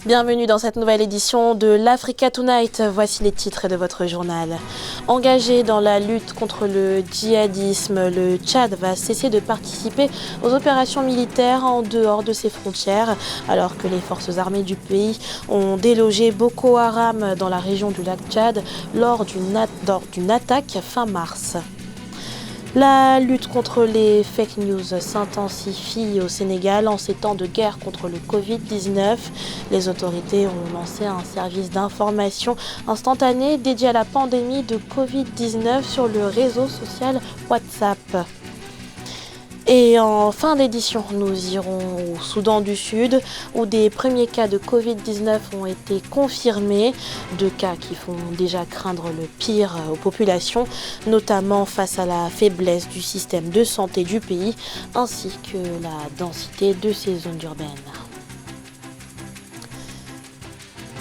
Bienvenue dans cette nouvelle édition de l'Africa Tonight. Voici les titres de votre journal. Engagé dans la lutte contre le djihadisme, le Tchad va cesser de participer aux opérations militaires en dehors de ses frontières, alors que les forces armées du pays ont délogé Boko Haram dans la région du lac Tchad lors d'une attaque fin mars. La lutte contre les fake news s'intensifie au Sénégal en ces temps de guerre contre le Covid-19. Les autorités ont lancé un service d'information instantané dédié à la pandémie de Covid-19 sur le réseau social WhatsApp. Et en fin d'édition, nous irons au Soudan du Sud où des premiers cas de Covid-19 ont été confirmés. 2 cas qui font déjà craindre le pire aux populations, notamment face à la faiblesse du système de santé du pays ainsi que la densité de ces zones urbaines.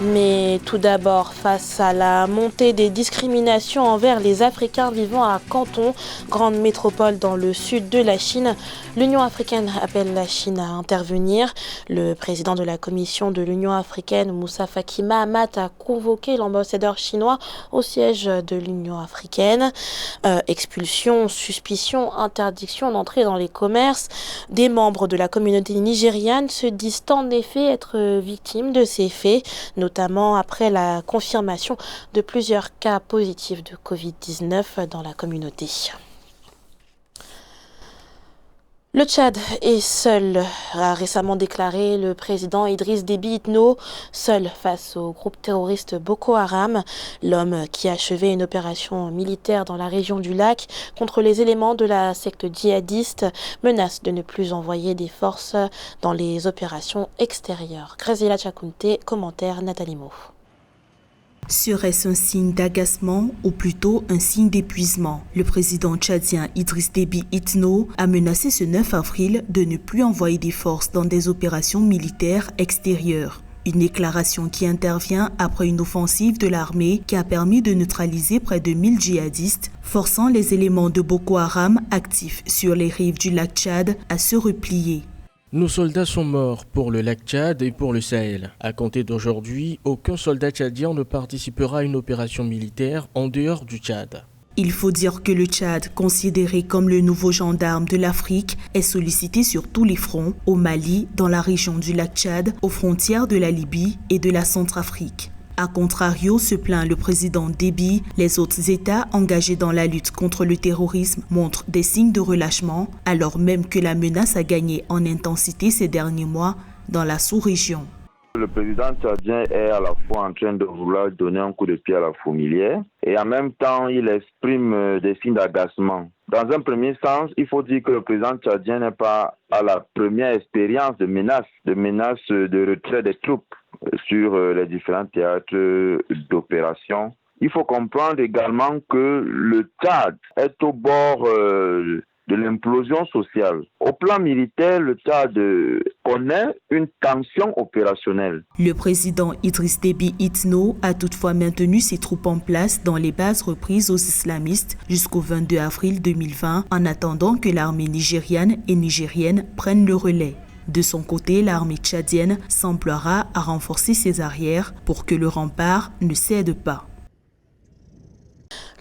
Mais tout d'abord, face à la montée des discriminations envers les Africains vivant à Canton, grande métropole dans le sud de la Chine, l'Union africaine appelle la Chine à intervenir. Le président de la commission de l'Union africaine, Moussa Faki Mahamat, a convoqué l'ambassadeur chinois au siège de l'Union africaine. Expulsion, suspicion, interdiction d'entrer dans les commerces. Des membres de la communauté nigériane se disent en effet être victimes de ces faits, notamment après la confirmation de plusieurs cas positifs de Covid-19 dans la communauté. Le Tchad est seul, a récemment déclaré le président Idriss Déby Itno, seul face au groupe terroriste Boko Haram. L'homme qui a achevé une opération militaire dans la région du lac contre les éléments de la secte djihadiste menace de ne plus envoyer des forces dans les opérations extérieures. Graziela Tchakounté, commentaire Nathalie Mo. Serait-ce un signe d'agacement ou plutôt un signe d'épuisement? Le président tchadien Idriss Déby Itno a menacé ce 9 avril de ne plus envoyer des forces dans des opérations militaires extérieures. Une déclaration qui intervient après une offensive de l'armée qui a permis de neutraliser près de 1000 djihadistes, forçant les éléments de Boko Haram actifs sur les rives du lac Tchad à se replier. Nos soldats sont morts pour le lac Tchad et pour le Sahel. À compter d'aujourd'hui, aucun soldat tchadien ne participera à une opération militaire en dehors du Tchad. Il faut dire que le Tchad, considéré comme le nouveau gendarme de l'Afrique, est sollicité sur tous les fronts, au Mali, dans la région du lac Tchad, aux frontières de la Libye et de la Centrafrique. A contrario, se plaint le président Déby, les autres États engagés dans la lutte contre le terrorisme montrent des signes de relâchement, alors même que la menace a gagné en intensité ces derniers mois dans la sous-région. Le président tchadien est à la fois en train de vouloir donner un coup de pied à la fourmilière et en même temps il exprime des signes d'agacement. Dans un premier sens, il faut dire que le président tchadien n'est pas à la première expérience de menace de retrait des troupes sur les différents théâtres d'opération. Il faut comprendre également que le Tchad est au bord de l'implosion sociale. Au plan militaire, le Tchad connaît une tension opérationnelle. Le président Idriss Déby Itno a toutefois maintenu ses troupes en place dans les bases reprises aux islamistes jusqu'au 22 avril 2020 en attendant que l'armée nigériane et nigérienne prenne le relais. De son côté, l'armée tchadienne s'emploiera à renforcer ses arrières pour que le rempart ne cède pas.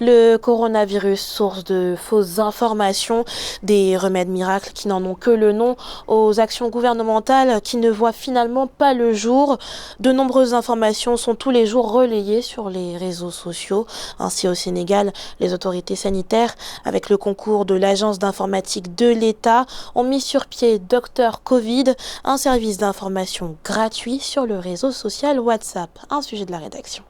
Le coronavirus, source de fausses informations, des remèdes miracles qui n'en ont que le nom, aux actions gouvernementales qui ne voient finalement pas le jour. De nombreuses informations sont tous les jours relayées sur les réseaux sociaux. Ainsi au Sénégal, les autorités sanitaires, avec le concours de l'agence d'informatique de l'État, ont mis sur pied Docteur Covid, un service d'information gratuit sur le réseau social WhatsApp. Un sujet de la rédaction.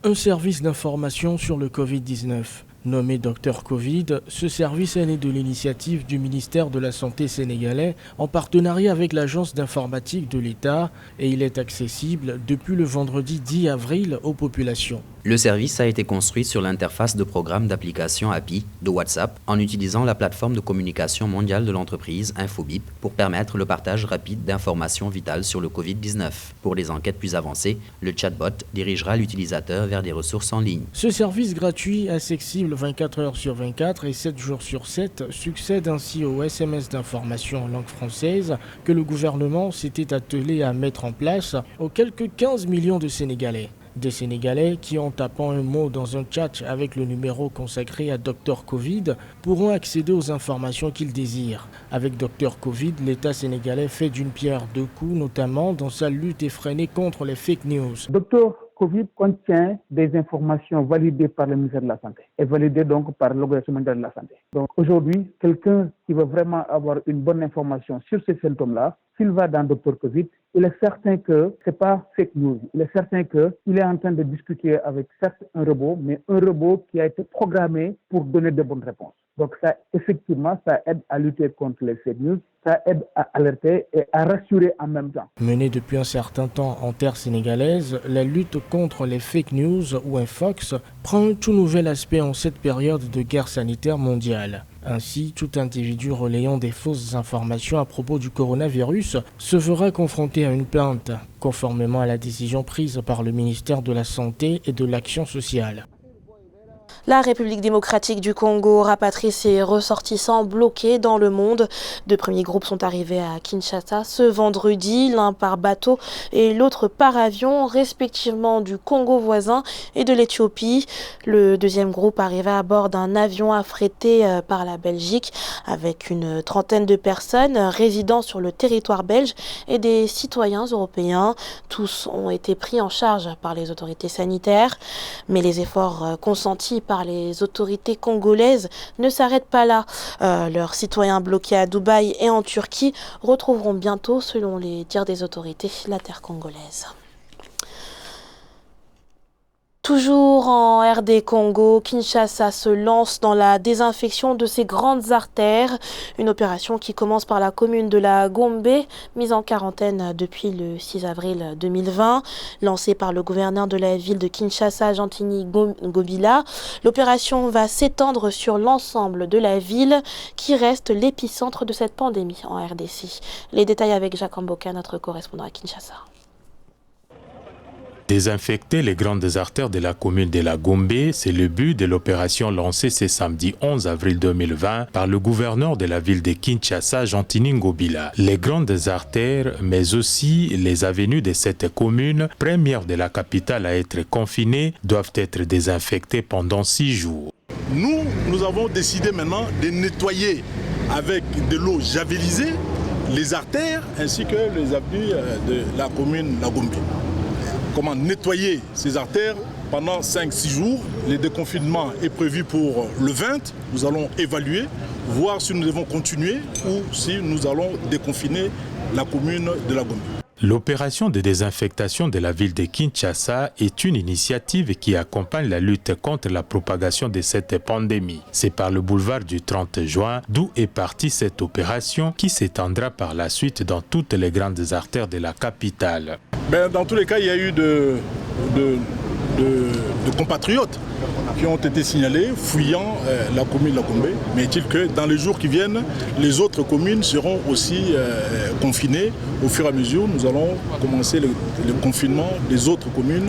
Un service d'information sur le Covid-19. Nommé Docteur Covid, ce service est né de l'initiative du ministère de la Santé sénégalais en partenariat avec l'agence d'informatique de l'État et il est accessible depuis le vendredi 10 avril aux populations. Le service a été construit sur l'interface de programme d'application API de WhatsApp en utilisant la plateforme de communication mondiale de l'entreprise Infobip pour permettre le partage rapide d'informations vitales sur le Covid-19. Pour les enquêtes plus avancées, le chatbot dirigera l'utilisateur vers des ressources en ligne. Ce service gratuit, accessible 24 heures sur 24 et 7 jours sur 7, succède ainsi au SMS d'information en langue française que le gouvernement s'était attelé à mettre en place aux quelques 15 millions de Sénégalais. Des Sénégalais qui, en tapant un mot dans un chat avec le numéro consacré à Dr Covid, pourront accéder aux informations qu'ils désirent. Avec Dr Covid, l'État sénégalais fait d'une pierre deux coups, notamment dans sa lutte effrénée contre les fake news. Dr Covid contient des informations validées par le ministère de la Santé et validées donc par l'Organisation mondiale de la Santé. Donc aujourd'hui, quelqu'un qui veut vraiment avoir une bonne information sur ces symptômes-là, s'il va dans Dr Covid, il est certain que ce n'est pas fake news. Il est certain qu'il est en train de discuter avec certes un robot, mais un robot qui a été programmé pour donner de bonnes réponses. Donc ça, effectivement, ça aide à lutter contre les fake news, ça aide à alerter et à rassurer en même temps. Menée depuis un certain temps en terre sénégalaise, la lutte contre les fake news ou infox prend un tout nouvel aspect en cette période de guerre sanitaire mondiale. Ainsi, tout individu relayant des fausses informations à propos du coronavirus se verra confronté à une plainte, conformément à la décision prise par le ministère de la Santé et de l'Action sociale. La République démocratique du Congo rapatrie ses ressortissants bloqués dans le monde. Deux premiers groupes sont arrivés à Kinshasa ce vendredi, l'un par bateau et l'autre par avion, respectivement du Congo voisin et de l'Éthiopie. Le deuxième groupe arrivait à bord d'un avion affrété par la Belgique avec une trentaine de personnes résidant sur le territoire belge et des citoyens européens. Tous ont été pris en charge par les autorités sanitaires, mais les efforts consentis par les autorités congolaises ne s'arrêtent pas là. Leurs citoyens bloqués à Dubaï et en Turquie retrouveront bientôt, selon les dires des autorités, la terre congolaise. Toujours en RD Congo, Kinshasa se lance dans la désinfection de ses grandes artères. Une opération qui commence par la commune de la Gombe, mise en quarantaine depuis le 6 avril 2020. Lancée par le gouverneur de la ville de Kinshasa, Gentini Gobila, l'opération va s'étendre sur l'ensemble de la ville qui reste l'épicentre de cette pandémie en RDC. Les détails avec Jacques Amboka, notre correspondant à Kinshasa. Désinfecter les grandes artères de la commune de la Gombe, c'est le but de l'opération lancée ce samedi 11 avril 2020 par le gouverneur de la ville de Kinshasa, Gentini Ngobila. Les grandes artères, mais aussi les avenues de cette commune, première de la capitale à être confinée, doivent être désinfectées pendant 6 jours. Nous avons décidé maintenant de nettoyer avec de l'eau javelisée les artères ainsi que les avenues de la commune de la Gombe. Comment nettoyer ces artères pendant 5-6 jours. Le déconfinement est prévu pour le 20. Nous allons évaluer, voir si nous devons continuer ou si nous allons déconfiner la commune de la Gombe. L'opération de désinfectation de la ville de Kinshasa est une initiative qui accompagne la lutte contre la propagation de cette pandémie. C'est par le boulevard du 30 juin d'où est partie cette opération qui s'étendra par la suite dans toutes les grandes artères de la capitale. Dans tous les cas, il y a eu de compatriotes qui ont été signalés fouillant la commune de la Gombe. Mais est-il que dans les jours qui viennent, les autres communes seront aussi confinées. Au fur et à mesure, nous allons commencer le confinement des autres communes.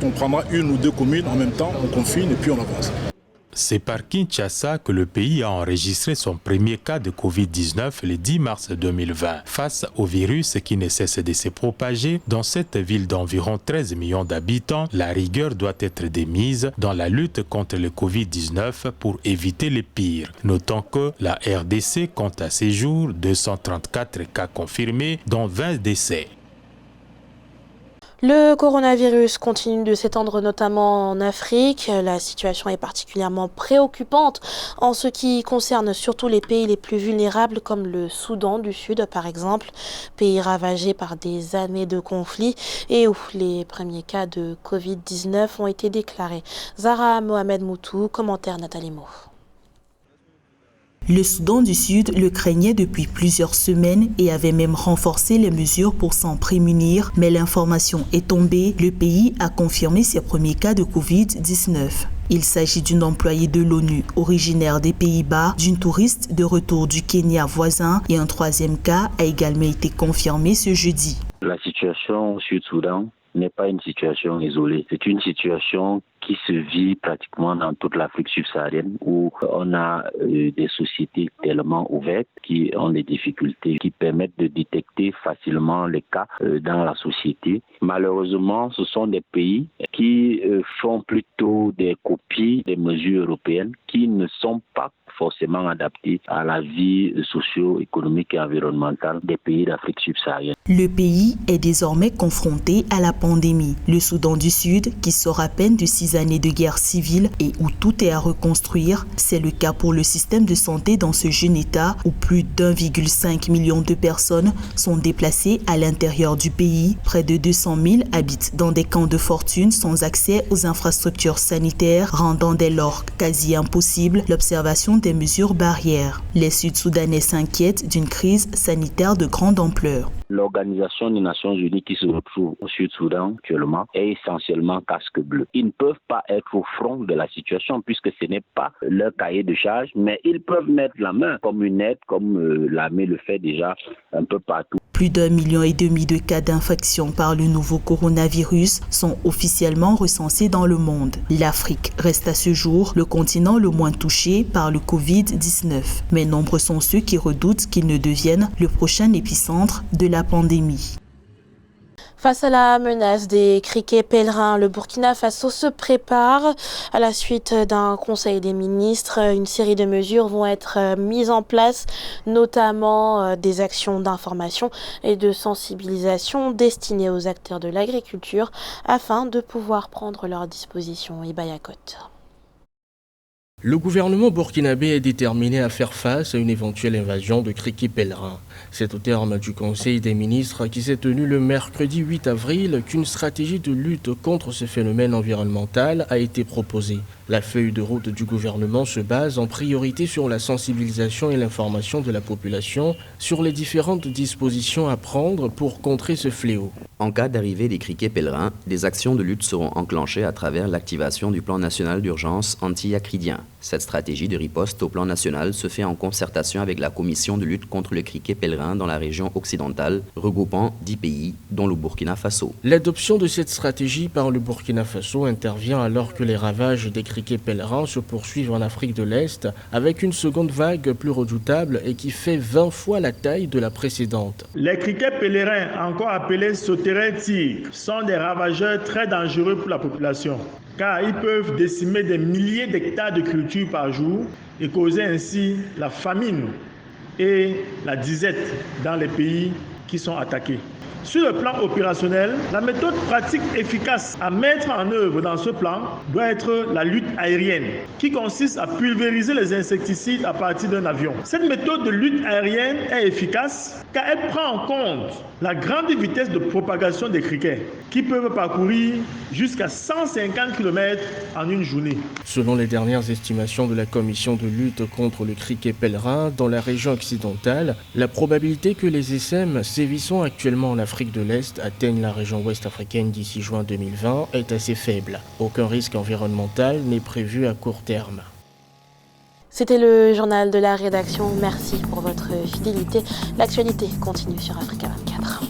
On prendra une ou deux communes en même temps, on confine et puis on avance. C'est par Kinshasa que le pays a enregistré son premier cas de Covid-19 le 10 mars 2020. Face au virus qui ne cesse de se propager, dans cette ville d'environ 13 millions d'habitants, la rigueur doit être démise dans la lutte contre le Covid-19 pour éviter le pire. Notons que la RDC compte à ce jour 234 cas confirmés, dont 20 décès. Le coronavirus continue de s'étendre notamment en Afrique. La situation est particulièrement préoccupante en ce qui concerne surtout les pays les plus vulnérables comme le Soudan du Sud par exemple, pays ravagé par des années de conflits et où les premiers cas de Covid-19 ont été déclarés. Zahra Mohamed Moutou, commentaire Nathalie Mo. Le Soudan du Sud le craignait depuis plusieurs semaines et avait même renforcé les mesures pour s'en prémunir, mais l'information est tombée. Le pays a confirmé ses premiers cas de Covid-19. Il s'agit d'une employée de l'ONU originaire des Pays-Bas, d'une touriste de retour du Kenya voisin et un troisième cas a également été confirmé ce jeudi. La situation au Sud-Soudan n'est pas une situation isolée. C'est une situation qui se vit pratiquement dans toute l'Afrique subsaharienne où on a des sociétés tellement ouvertes qui ont des difficultés qui permettent de détecter facilement les cas dans la société. Malheureusement, ce sont des pays qui font plutôt des copies des mesures européennes qui ne sont pas forcément adaptées à la vie socio-économique et environnementale des pays d'Afrique subsaharienne. Le pays est désormais confronté à la pandémie. Le Soudan du Sud, qui sort à peine de 6 années de guerre civile et où tout est à reconstruire, c'est le cas pour le système de santé dans ce jeune État où plus d'1,5 million de personnes sont déplacées à l'intérieur du pays. Près de 200 000 habitent dans des camps de fortune sans accès aux infrastructures sanitaires, rendant dès lors quasi impossible l'observation des mesures barrières. Les Sud-Soudanais s'inquiètent d'une crise sanitaire de grande ampleur. L'Organisation des Nations Unies qui se retrouve au Sud-Soudan actuellement est essentiellement casque bleu. Ils ne peuvent pas être au front de la situation puisque ce n'est pas leur cahier de charge, mais ils peuvent mettre la main comme une aide, comme l'armée le fait déjà un peu partout. Plus d'1,5 million de cas d'infection par le nouveau coronavirus sont officiellement recensés dans le monde. L'Afrique reste à ce jour le continent le moins touché par le Covid-19. Mais nombreux sont ceux qui redoutent qu'il ne devienne le prochain épicentre de la pandémie. Face à la menace des criquets pèlerins, le Burkina Faso se prépare. À la suite d'un conseil des ministres, une série de mesures vont être mises en place, notamment des actions d'information et de sensibilisation destinées aux acteurs de l'agriculture afin de pouvoir prendre leurs dispositions. Ibayakot. Le gouvernement burkinabé est déterminé à faire face à une éventuelle invasion de criquets pèlerins. C'est au terme du Conseil des ministres qui s'est tenu le mercredi 8 avril qu'une stratégie de lutte contre ce phénomène environnemental a été proposée. La feuille de route du gouvernement se base en priorité sur la sensibilisation et l'information de la population sur les différentes dispositions à prendre pour contrer ce fléau. En cas d'arrivée des criquets pèlerins, des actions de lutte seront enclenchées à travers l'activation du plan national d'urgence anti-acridien. Cette stratégie de riposte au plan national se fait en concertation avec la commission de lutte contre le criquet pèlerin dans la région occidentale, regroupant 10 pays, dont le Burkina Faso. L'adoption de cette stratégie par le Burkina Faso intervient alors que les ravages des criquets pèlerins se poursuivent en Afrique de l'Est, avec une seconde vague plus redoutable et qui fait 20 fois la taille de la précédente. Les criquets pèlerins, encore appelés sauterelles-tigres, sont des ravageurs très dangereux pour la population, car ils peuvent décimer des milliers d'hectares de cultures par jour et causer ainsi la famine et la disette dans les pays qui sont attaqués. Sur le plan opérationnel, la méthode pratique efficace à mettre en œuvre dans ce plan doit être la lutte aérienne, qui consiste à pulvériser les insecticides à partir d'un avion. Cette méthode de lutte aérienne est efficace car elle prend en compte la grande vitesse de propagation des criquets, qui peuvent parcourir jusqu'à 150 km en une journée. Selon les dernières estimations de la commission de lutte contre le criquet pèlerin dans la région occidentale, la probabilité que les essaim sévissant actuellement en Afrique de l'Est atteignent la région ouest africaine d'ici juin 2020 est assez faible. Aucun risque environnemental n'est prévu à court terme. C'était le journal de la rédaction. Merci pour votre fidélité. L'actualité continue sur Africa 24.